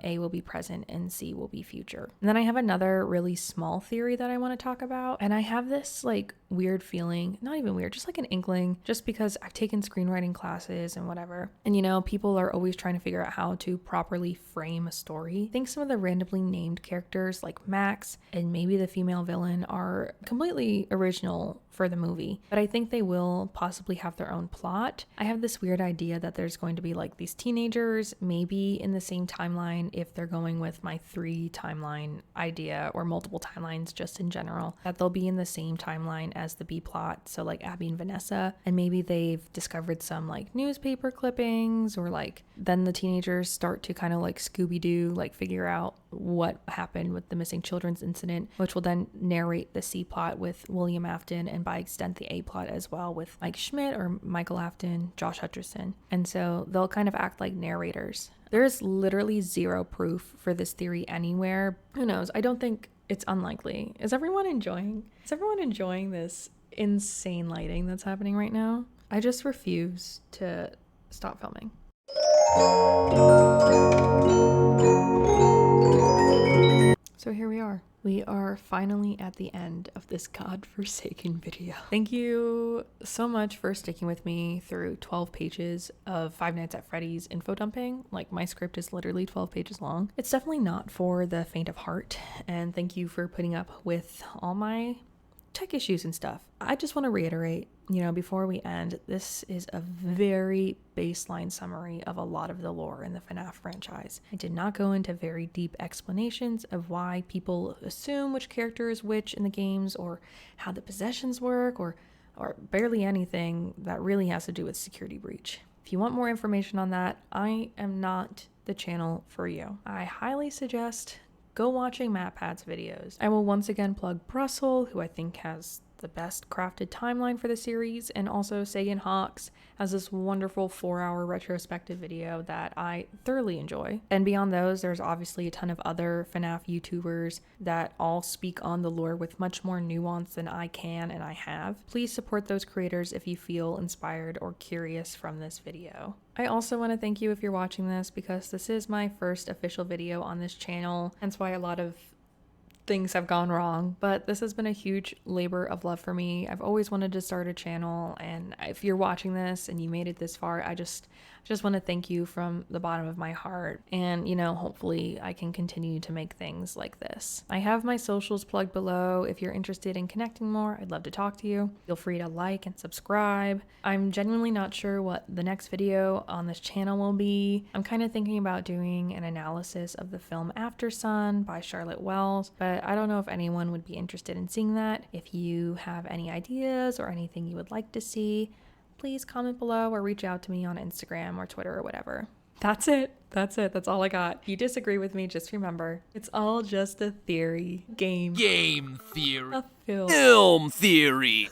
A will be present, and C will be future. And then I have another really small theory that I want to talk about. And I have this like weird feeling, not even weird, just like an inkling, just because I've taken screenwriting classes and whatever. And you know, people are always trying to figure out how to properly frame a story. I think some of the randomly named characters like Max and maybe the female villain are completely original for the movie, but I think they will possibly have their own plot. I have this weird idea that there's going to be like these teenagers, maybe in the same timeline, if they're going with my 3 timeline idea, or multiple timelines just in general, that they'll be in the same timeline as the B plot. So like Abby and Vanessa, and maybe they've discovered some like newspaper clippings, or like then the teenagers start to kind of like Scooby-Doo, like figure out what happened with the missing children's incident, which will then narrate the C plot with William Afton, and by extent the A plot as well with Mike Schmidt or Michael Afton, Josh Hutcherson. And so they'll kind of act like narrators. There's literally zero proof for this theory anywhere. Who knows? I don't think it's unlikely. Is everyone enjoying this insane lighting that's happening right now? I just refuse to stop filming. So here we are. We are finally at the end of this godforsaken video. Thank you so much for sticking with me through 12 pages of Five Nights at Freddy's info dumping. Like, my script is literally 12 pages long. It's definitely not for the faint of heart, and thank you for putting up with all my tech issues and stuff. I just want to reiterate, before we end, this is a very baseline summary of a lot of the lore in the FNAF franchise. I did not go into very deep explanations of why people assume which character is which in the games, or how the possessions work, or barely anything that really has to do with Security Breach. If you want more information on that, I am not the channel for you. I highly suggest go watching MatPat's videos. I will once again plug Brussel, who I think has the best crafted timeline for the series, and also Sagan Hawkes has this wonderful 4-hour retrospective video that I thoroughly enjoy. And beyond those, there's obviously a ton of other FNAF YouTubers that all speak on the lore with much more nuance than I can and I have. Please support those creators if you feel inspired or curious from this video. I also want to thank you if you're watching this, because this is my first official video on this channel, hence why a lot of things have gone wrong, but this has been a huge labor of love for me. I've always wanted to start a channel, and if you're watching this and you made it this far, I just want to thank you from the bottom of my heart. And, you know, hopefully I can continue to make things like this. I have my socials plugged below. If you're interested in connecting more, I'd love to talk to you. Feel free to like and subscribe. I'm genuinely not sure what the next video on this channel will be. I'm kind of thinking about doing an analysis of the film After Sun by Charlotte Wells, but I don't know if anyone would be interested in seeing that. If you have any ideas or anything you would like to see, please comment below or reach out to me on Instagram or Twitter or whatever. That's it. That's all I got. If you disagree with me, just remember, it's all just a theory. Game Game theory. A film. Film theory.